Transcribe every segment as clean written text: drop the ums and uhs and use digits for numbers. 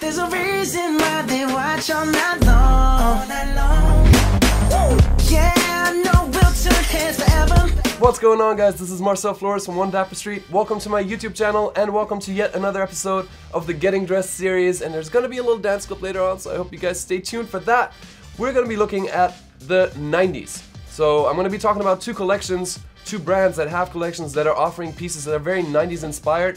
There's a reason why they watch all night long. All night long. Yeah, I know we'll turn heads forever. What's going on, guys? This is Marcel Flores from One Dapper Street. Welcome to my YouTube channel and welcome to yet another episode of the Getting Dressed series. And there's gonna be a little dance clip later on, so I hope you guys stay tuned for that. We're gonna be looking at the 90s. So I'm gonna be talking about two collections, two brands that have collections that are offering pieces that are very 90s inspired.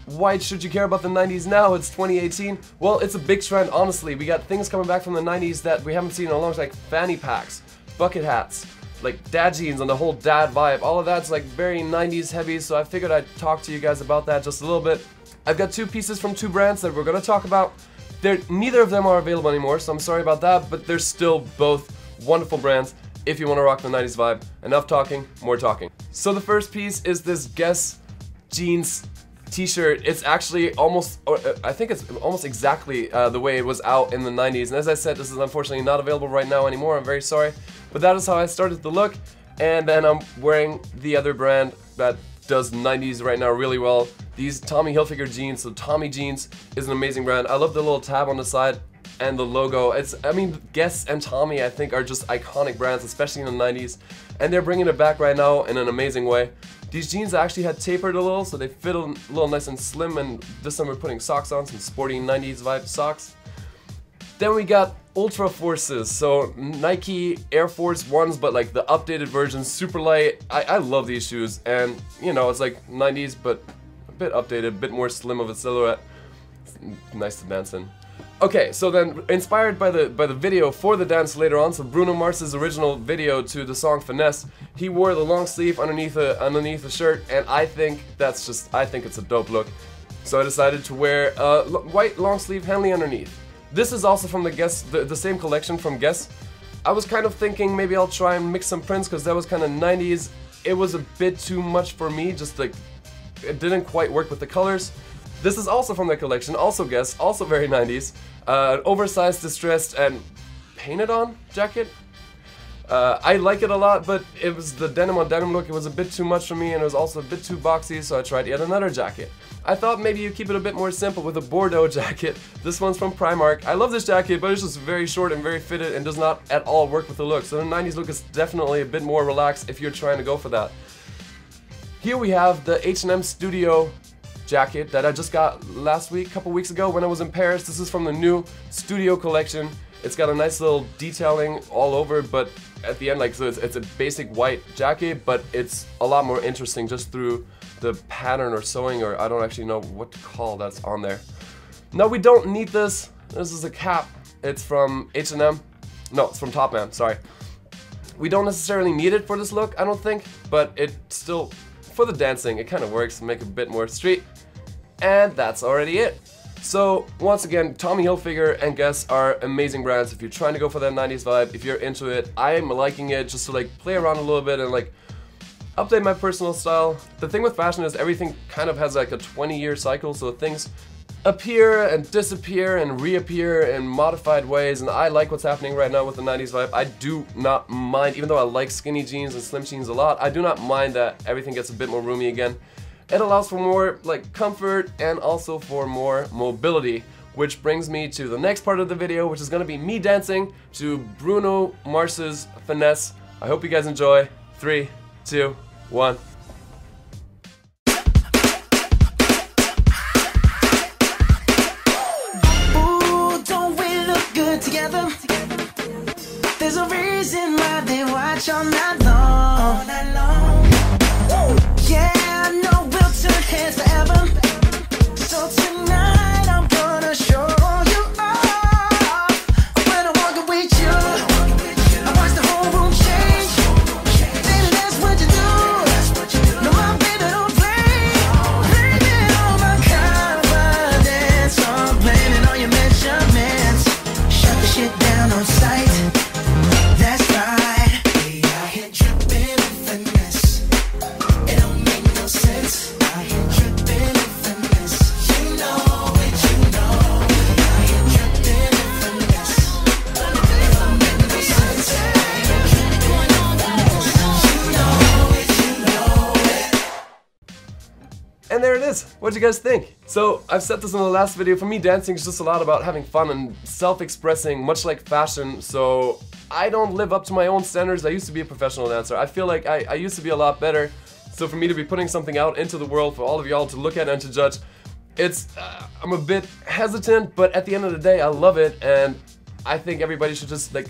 Why should you care about the 90s now? It's 2018. Well, it's a big trend, honestly. We got things coming back from the 90s that we haven't seen in a long time, like fanny packs, bucket hats, like dad jeans and the whole dad vibe. All of that's like very 90s heavy, so I figured I'd talk to you guys about that just a little bit. I've got two pieces from two brands that we're gonna talk about. Neither of them are available anymore, so I'm sorry about that, but they're still both wonderful brands if you want to rock the 90s vibe. Enough talking, more talking. So the first piece is this Guess jeans t-shirt. It's actually I think it's almost exactly the way it was out in the 90s. And as I said, this is unfortunately not available right now anymore. I'm very sorry. But that is how I started the look. And then I'm wearing the other brand that does 90s right now really well. These Tommy Hilfiger jeans. So Tommy Jeans is an amazing brand. I love the little tab on the side and the logo. I mean, Guess and Tommy, I think, are just iconic brands, especially in the 90s. And they're bringing it back right now in an amazing way. These jeans actually had tapered a little, so they fit a little nice and slim, and this time we're putting socks on, some sporty 90s vibe socks. Then we got Ultra Forces, so Nike Air Force Ones, but like the updated version, super light. I love these shoes, and you know, it's like 90s, but a bit updated, a bit more slim of a silhouette. It's nice to dance in. Okay, so then inspired by the video for the dance later on, so Bruno Mars's original video to the song Finesse, he wore the long sleeve underneath a shirt, and I think it's a dope look. So I decided to wear a white long sleeve Henley underneath. This is also from the Guess, the same collection from Guess. I was kind of thinking maybe I'll try and mix some prints because that was kind of 90s. It was a bit too much for me, just like it didn't quite work with the colors. This is also from the collection, also Guess, also very 90s. Oversized, distressed, and painted on jacket. I like it a lot, but it was the denim on denim look. It was a bit too much for me, and it was also a bit too boxy, so I tried yet another jacket. I thought maybe you keep it a bit more simple with a Bordeaux jacket. This one's from Primark. I love this jacket, but it's just very short and very fitted and does not at all work with the look. So the 90s look is definitely a bit more relaxed if you're trying to go for that. Here we have the H&M Studio jacket that I just got last week, a couple weeks ago when I was in Paris. This is from the new Studio collection. It's got a nice little detailing all over, but at the end, like, so it's a basic white jacket, but it's a lot more interesting just through the pattern or sewing, or I don't actually know what to call that's on there. No, we don't need this. This is a cap. It's from H&M. No, it's from Top Man, sorry. We don't necessarily need it for this look, I don't think, but it still, for the dancing, it kind of works to make it a bit more street. And that's already it. So once again, Tommy Hilfiger and Guess are amazing brands if you're trying to go for that 90s vibe. If you're into it, I'm liking it just to like play around a little bit and like update my personal style. The thing with fashion is everything kind of has like a 20-year cycle, so things appear and disappear and reappear in modified ways, and I like what's happening right now with the 90s vibe. I do not mind, even though I like skinny jeans and slim jeans a lot, I do not mind that everything gets a bit more roomy again. It allows for more like comfort and also for more mobility, which brings me to the next part of the video, which is going to be me dancing to Bruno Mars's Finesse. I hope you guys enjoy. 3, 2, 1. Ooh, don't we look good together? There's a reason why they watch all night long. All night long. Yeah, I know we'll turn heads forever. So tonight I'm gonna show you off. When I walk away with you, I watch the whole room change. Baby, that's what you do. No, my baby don't play. Blaming all my confidence, I'm blaming all your measurements. Shut the shit down on sight. That's right. We out here dripping in finesse. It don't make no sense. Out here dripping in finesse. You know What'd you guys think? So, I've said this in the last video, for me dancing is just a lot about having fun and self-expressing, much like fashion, so I don't live up to my own standards. I used to be a professional dancer. I feel like I used to be a lot better, so for me to be putting something out into the world for all of y'all to look at and to judge, I'm a bit hesitant, but at the end of the day, I love it, and I think everybody should just, like,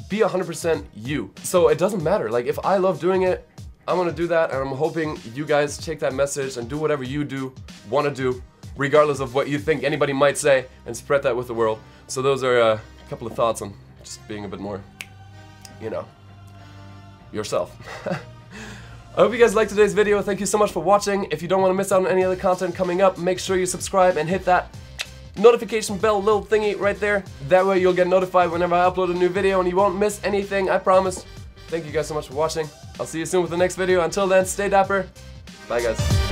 be 100% you. So it doesn't matter, like, if I love doing it, I'm gonna do that, and I'm hoping you guys take that message and do whatever you want to do, regardless of what you think anybody might say, and spread that with the world. So those are a couple of thoughts on just being a bit more, you know, yourself. I hope you guys liked today's video. Thank you so much for watching. If you don't want to miss out on any other content coming up, make sure you subscribe and hit that notification bell little thingy right there. That way you'll get notified whenever I upload a new video and you won't miss anything, I promise. Thank you guys so much for watching. I'll see you soon with the next video. Until then, stay dapper. Bye guys.